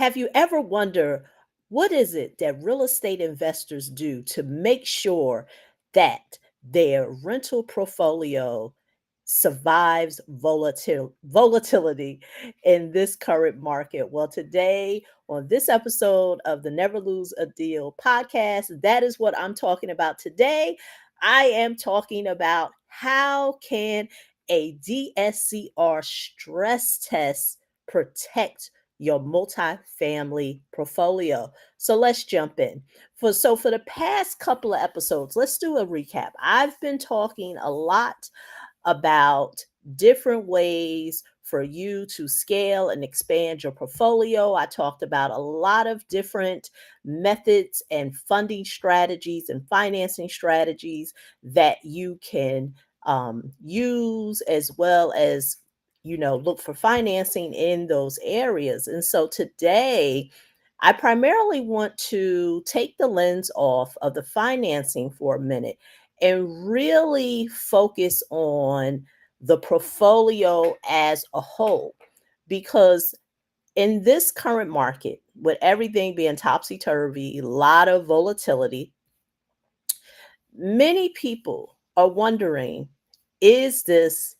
Have you ever wondered what is it that real estate investors do to make sure that their rental portfolio survives volatility in this current market? Well, today on this episode of the Never Lose a Deal podcast, that is what I'm talking about today. I am talking about how can a DSCR stress test protect your multifamily portfolio. So let's jump in. For the past couple of episodes, let's do a recap. I've been talking a lot about different ways for you to scale and expand your portfolio. I talked about a lot of different methods and funding strategies and financing strategies that you can use, as well as look for financing in those areas. And so today I primarily want to take the lens off of the financing for a minute and really focus on the portfolio as a whole. Because in this current market, with everything being topsy turvy, a lot of volatility, many people are wondering, is this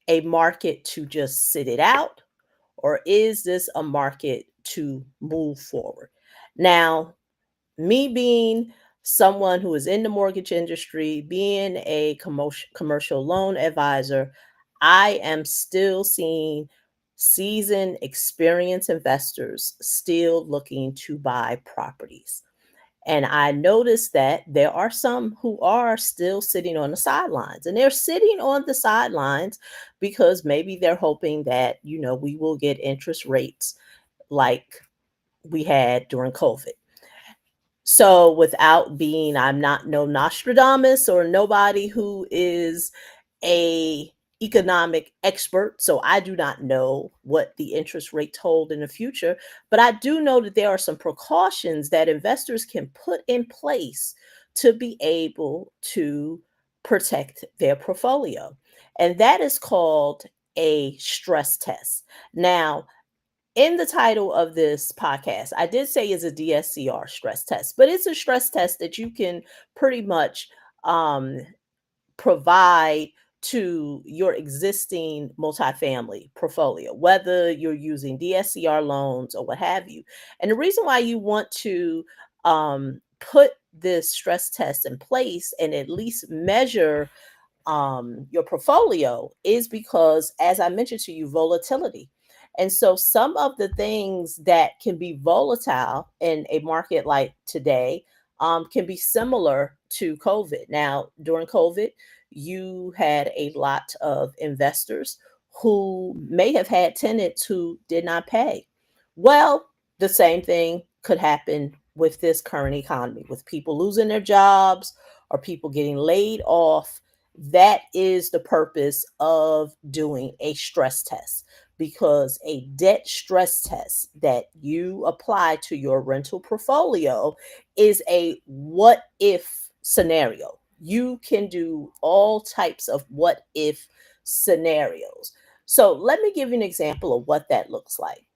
a market to just sit it out, or is this a market to move forward? Now, me being someone who is in the mortgage industry, being a commercial loan advisor, I am still seeing seasoned, experienced investors still looking to buy properties. And I noticed that there are some who are still sitting on the sidelines. And they're sitting on the sidelines because maybe they're hoping that, we will get interest rates like we had during COVID. So without being, I'm not no Nostradamus or nobody who is a economic expert, so I do not know what the interest rates hold in the future, but I do know that there are some precautions that investors can put in place to be able to protect their portfolio. And that is called a stress test. Now, in the title of this podcast, I did say it's a DSCR stress test, but it's a stress test that you can pretty much um, provide to your existing multifamily portfolio, whether you're using DSCR loans or what have you. And the reason why you want to put this stress test in place and at least measure your portfolio is because, as I mentioned to you, volatility. And so, some of the things that can be volatile in a market like today can be similar to COVID. Now, during COVID, you had a lot of investors who may have had tenants who did not pay. Well, the same thing could happen with this current economy, with people losing their jobs or people getting laid off. That is the purpose of doing a stress test, because a debt stress test that you apply to your rental portfolio is a what if scenario. You can do all types of what if scenarios. So let me give you an example of what that looks like.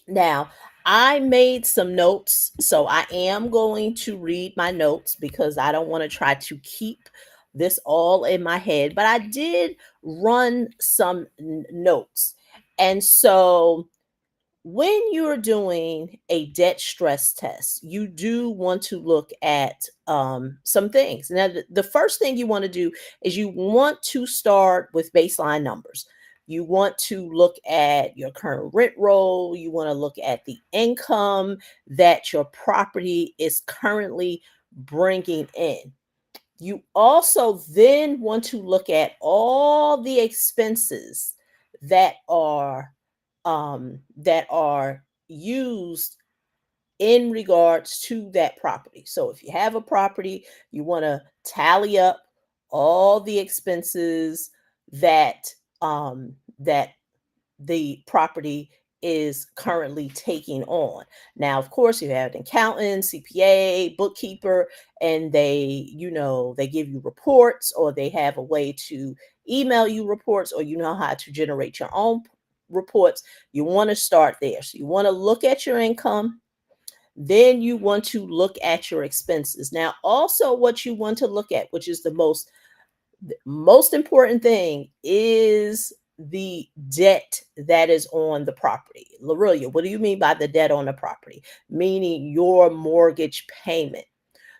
Now, I made some notes, so I am going to read my notes because I don't want to try to keep this all in my head, but I did run some notes. And so when you're doing a debt stress test, you do want to look at some things. Now, the first thing you want to do is you want to start with baseline numbers. You want to look at your current rent roll. You want to look at the income that your property is currently bringing in. You also then want to look at all the expenses that are used in regards to that property. So if you have a property, you want to tally up all the expenses that that the property is currently taking on. Now, of course, you have an accountant, CPA, bookkeeper, and they give you reports, or they have a way to email you reports, or you know how to generate your own reports, you want to start there. So you want to look at your income, then you want to look at your expenses. Now, also what you want to look at, which is the most important thing, is the debt that is on the property. Lorillia, what do you mean by the debt on the property? Meaning your mortgage payment.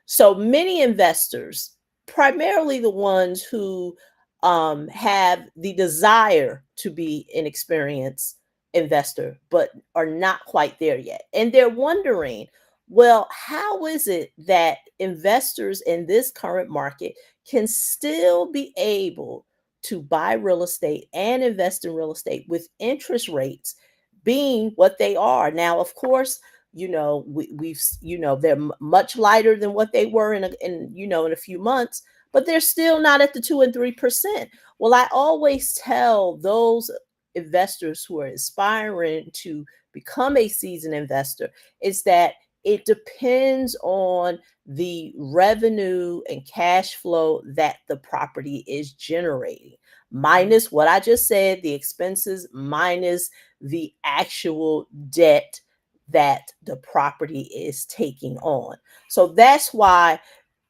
So many investors, primarily the ones who have the desire to be an experienced investor, but are not quite there yet. And they're wondering, well, how is it that investors in this current market can still be able to buy real estate and invest in real estate with interest rates being what they are? Now, of course, they're much lighter than what they were in a few months, but they're still not at the 2 and 3%. Well, I always tell those investors who are aspiring to become a seasoned investor is that it depends on the revenue and cash flow that the property is generating, minus what I just said, the expenses, minus the actual debt that the property is taking on. So that's why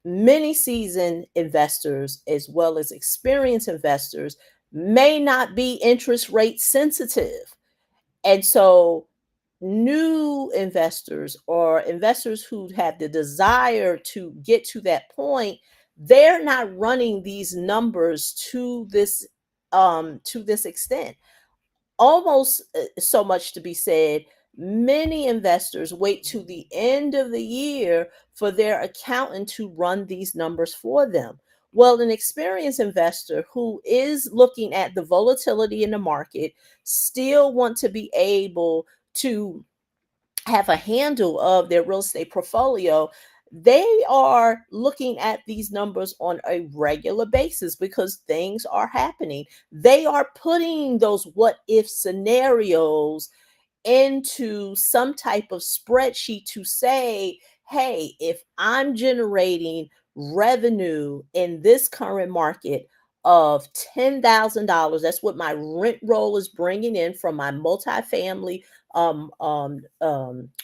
many seasoned investors, as well as experienced investors, may not be interest rate sensitive. And so, new investors or investors who have the desire to get to that point, they're not running these numbers to this extent. Almost so much to be said, many investors wait to the end of the year for their accountant to run these numbers for them. Well, an experienced investor who is looking at the volatility in the market still want to be able to have a handle of their real estate portfolio. They are looking at these numbers on a regular basis because things are happening. They are putting those what if scenarios into some type of spreadsheet to say, hey, if I'm generating revenue in this current market of $10,000, that's what my rent roll is bringing in from my multifamily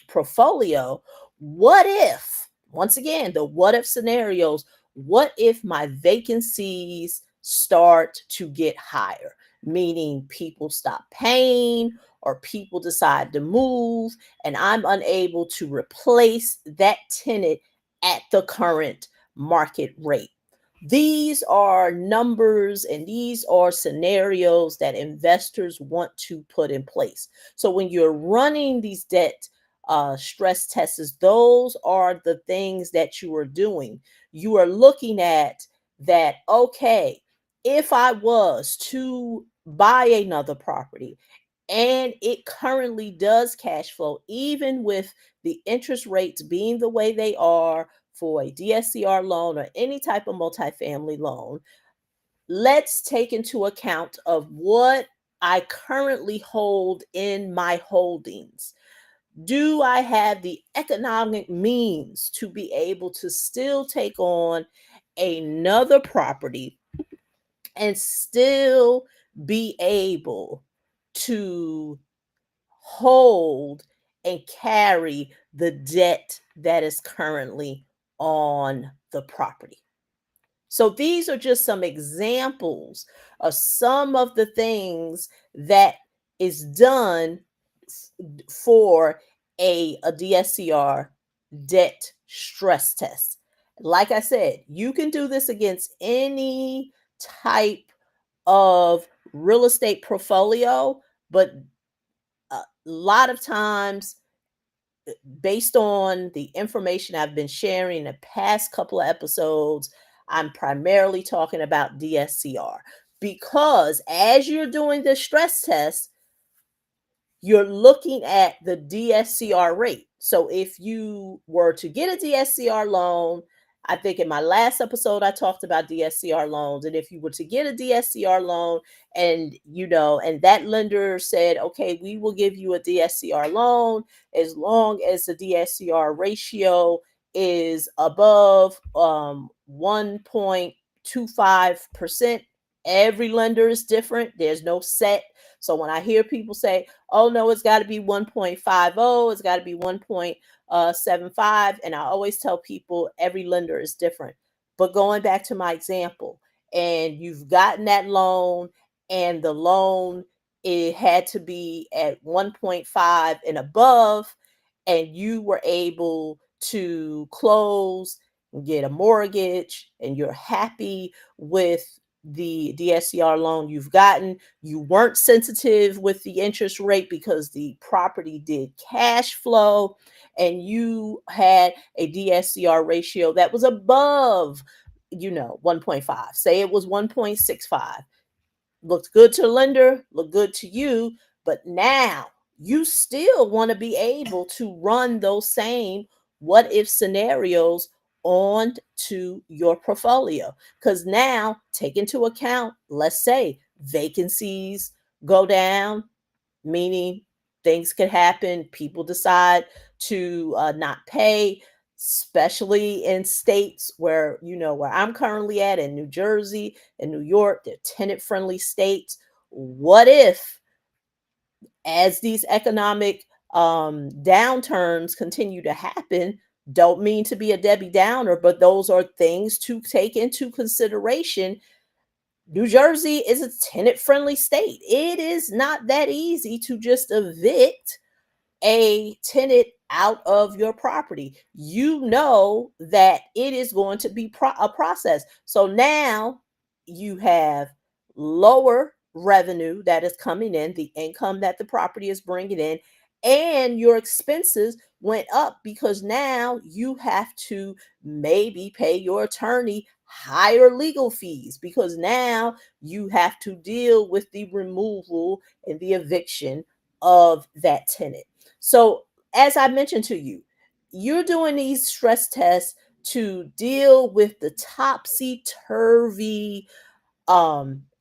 portfolio. What if, once again, the what if scenarios, what if my vacancies start to get higher? Meaning people stop paying or people decide to move and I'm unable to replace that tenant at the current market rate. These are numbers and these are scenarios that investors want to put in place. So when you're running these debt stress tests, those are the things that you are doing. You are looking at that, okay, if I was to buy another property and it currently does cash flow, even with the interest rates being the way they are for a DSCR loan or any type of multifamily loan, let's take into account of what I currently hold in my holdings. Do I have the economic means to be able to still take on another property and still be able to hold and carry the debt that is currently on the property? So these are just some examples of some of the things that is done for a DSCR debt stress test. Like I said, you can do this against any type of real estate portfolio, but a lot of times, based on the information I've been sharing in the past couple of episodes, I'm primarily talking about DSCR because as you're doing the stress test, you're looking at the DSCR rate. So if you were to get a DSCR loan, I think in my last episode I talked about DSCR loans, and if you were to get a DSCR loan and that lender said, "Okay, we will give you a DSCR loan as long as the DSCR ratio is above 1.25%." Every lender is different. There's no set. So when I hear people say, oh no, it's got to be 1.50, it's got to be 1.75, and I always tell people every lender is different. But going back to my example, and you've gotten that loan, and the loan, it had to be at 1.5 and above, and you were able to close and get a mortgage, and you're happy with the DSCR loan you've gotten. You weren't sensitive with the interest rate because the property did cash flow, and you had a DSCR ratio that was above, 1.5. Say it was 1.65. Looked good to the lender, looked good to you, but now you still want to be able to run those same what if scenarios on to your portfolio. Because now, take into account, let's say vacancies go down, meaning things could happen. People decide to not pay, especially in states where, where I'm currently at, in New Jersey and New York, they're tenant friendly states. What if, as these economic downturns continue to happen, don't mean to be a Debbie Downer, but those are things to take into consideration. New Jersey is a tenant friendly state. It is not that easy to just evict a tenant out of your property. You know that it is going to be a process. So now you have lower revenue that is coming in, the income that the property is bringing in, and your expenses went up because now you have to maybe pay your attorney higher legal fees because now you have to deal with the removal and the eviction of that tenant. So, as I mentioned to you, you're doing these stress tests to deal with the topsy turvy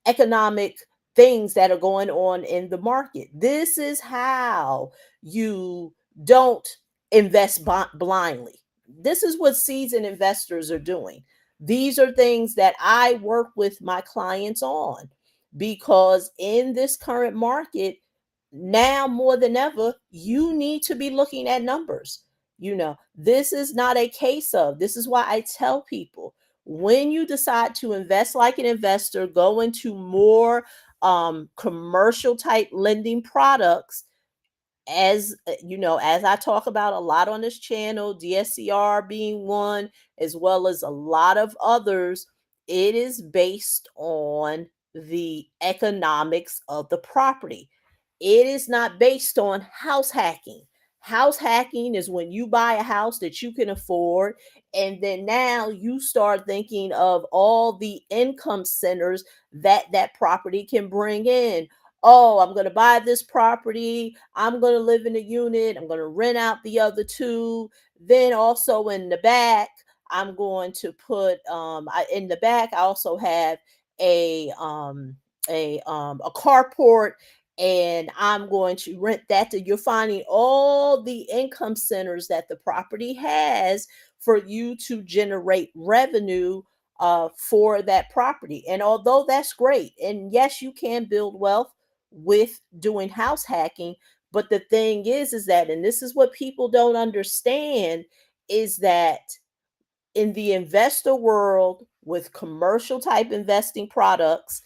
economic things that are going on in the market. This is how you don't invest blindly. This is what seasoned investors are doing. These are things that I work with my clients on because in this current market, now more than ever, you need to be looking at numbers. This is not a case of, this is why I tell people, when you decide to invest like an investor, go into more commercial type lending products, as I talk about a lot on this channel, DSCR being one, as well as a lot of others. It is based on the economics of the property. It is not based on house hacking. House hacking is when you buy a house that you can afford, and then now you start thinking of all the income centers that that property can bring in. Oh, I'm going to buy this property. I'm going to live in a unit. I'm going to rent out the other two. Then also in the back, I'm going to put in the back. I also have a a carport, and I'm going to rent that. To You're finding all the income centers that the property has for you to generate revenue for that property. And although that's great, and yes, you can build wealth with doing house hacking. But the thing is that, and this is what people don't understand, is that in the investor world with commercial type investing products,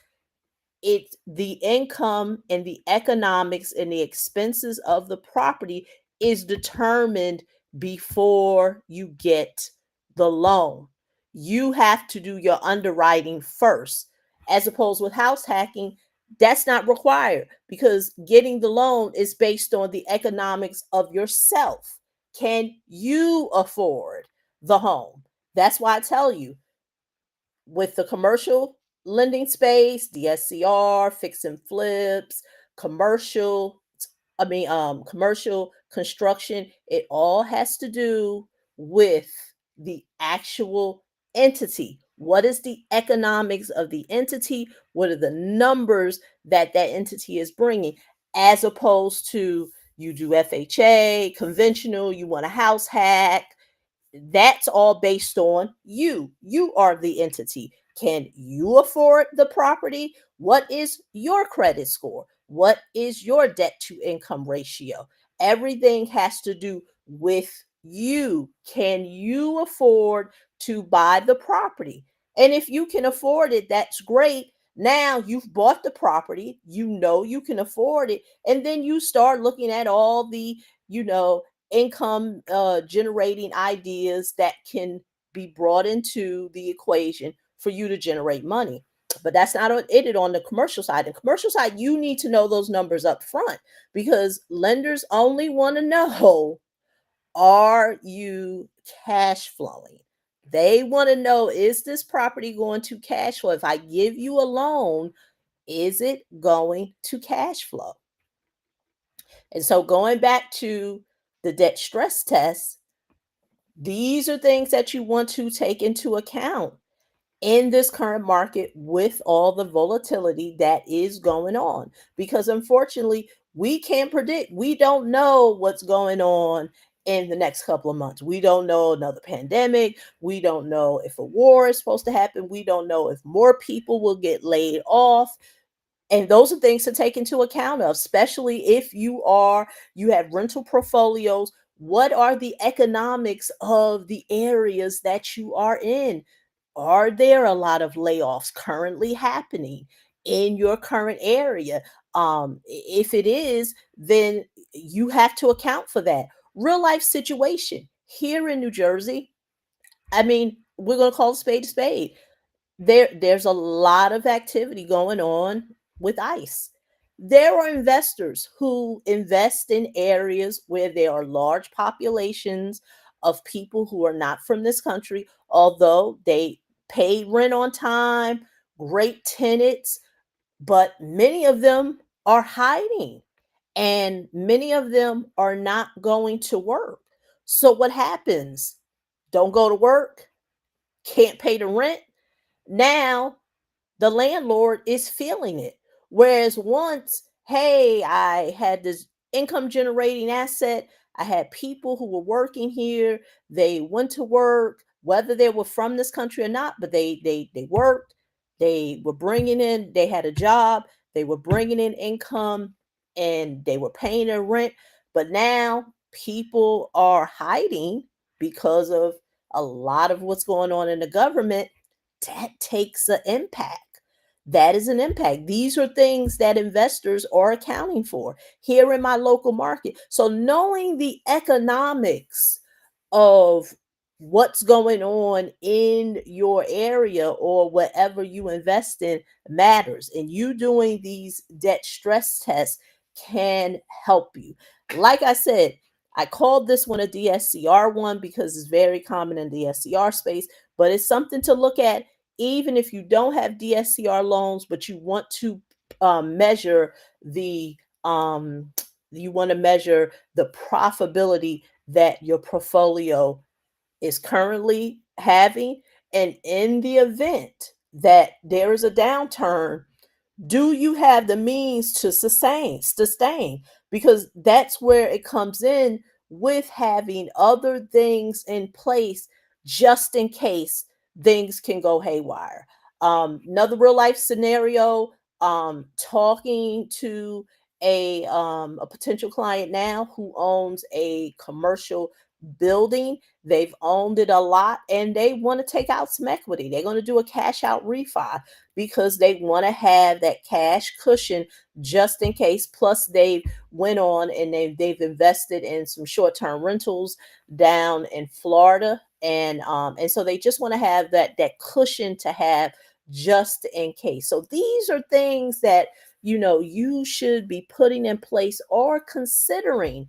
it's the income and the economics and the expenses of the property is determined before you get the loan. You have to do your underwriting first, as opposed with house hacking. That's not required because getting the loan is based on the economics of yourself. Can you afford the home? That's why I tell you, with the commercial lending space, DSCR, fix and flips, commercial, commercial construction, it all has to do with the actual entity. What is the economics of the entity? What are the numbers that that entity is bringing? As opposed to, you do FHA, conventional, you want a house hack, that's all based on you. You are the entity. Can you afford the property? What is your credit score? What is your debt to income ratio? Everything has to do with you. Can you afford to buy the property? And if you can afford it, that's great. Now you've bought the property, you know you can afford it, and then you start looking at all the, you know, income generating ideas that can be brought into the equation for you to generate money. But that's not it on the commercial side. The commercial side, you need to know those numbers up front because lenders only want to know, are you cash flowing? They want to know, is this property going to cash flow? If I give you a loan, is it going to cash flow? And so going back to the debt stress test, these are things that you want to take into account in this current market with all the volatility that is going on. Because unfortunately, we can't predict. We don't know what's going on in the next couple of months. We don't know another pandemic. We don't know if a war is supposed to happen. We don't know if more people will get laid off. And those are things to take into account of, especially if you have rental portfolios. What are the economics of the areas that you are in? Are there a lot of layoffs currently happening in your current area? If it is, then you have to account for that. Real life situation here in New Jersey. I mean, we're going to call a spade a spade. There's a lot of activity going on with ICE. There are investors who invest in areas where there are large populations of people who are not from this country, although they pay rent on time, great tenants, but many of them are hiding and many of them are not going to work. So what happens? Don't go to work, can't pay the rent. Now the landlord is feeling it. Whereas once, hey, I had this income generating asset, I had people who were working here, they went to work, whether they were from this country or not, but they worked, they were bringing in, they had a job, they were bringing in income, and they were paying their rent. But now people are hiding because of a lot of what's going on in the government. That takes an impact. That is an impact. These are things that investors are accounting for here in my local market. So knowing the economics of what's going on in your area or whatever you invest in matters. And you doing these debt stress tests can help you. Like I said, I called this one a DSCR one because it's very common in the DSCR space, but it's something to look at even if you don't have DSCR loans, but you want to measure the um, you want to measure the profitability that your portfolio is currently having, and in the event that there is a downturn, do you have the means to sustain, because that's where it comes in with having other things in place just in case things can go haywire. Another real life scenario, talking to a potential client now who owns a commercial building. They've owned it a lot and they want to take out some equity. They're going to do a cash out refi because they want to have that cash cushion just in case. Plus, they went on and they've invested in some short-term rentals down in Florida, and so they just want to have that cushion to have just in case. So these are things that you should be putting in place or considering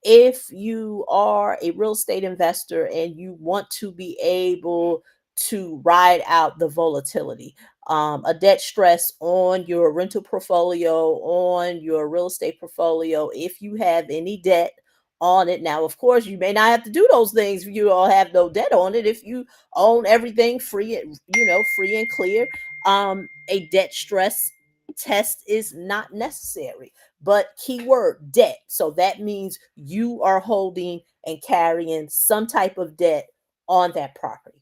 if you are a real estate investor and you want to be able to ride out the volatility. A debt stress on your rental portfolio, on your real estate portfolio, if you have any debt on it. Now, of course, you may not have to do those things if you all have no debt on it. If you own everything free, free and clear, a debt stress test is not necessary. But keyword debt. So that means you are holding and carrying some type of debt on that property.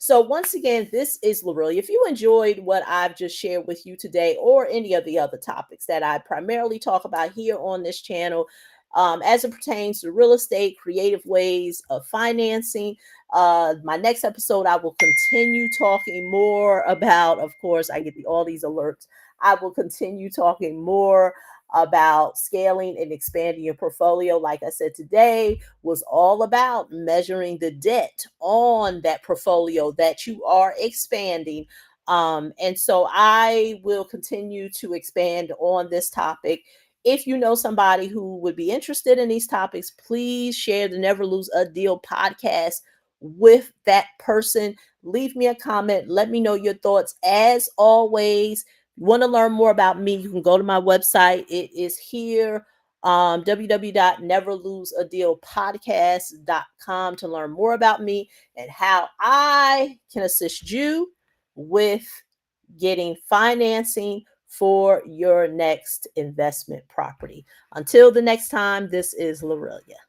So once again, this is Lorillia. If you enjoyed what I've just shared with you today, or any of the other topics that I primarily talk about here on this channel, as it pertains to real estate, creative ways of financing, my next episode, I will continue talking more about, of course, I get all these alerts. I will continue talking more about scaling and expanding your portfolio. Like I said, today was all about measuring the debt on that portfolio that you are expanding. And so I will continue to expand on this topic. If you know somebody who would be interested in these topics, please share the Never Lose a Deal podcast with that person. Leave me a comment. Let me know your thoughts. As always, want to learn more about me, you can go to my website. It is here, www.neverloseadealpodcast.com, to learn more about me and how I can assist you with getting financing for your next investment property. Until the next time, this is Lorillia.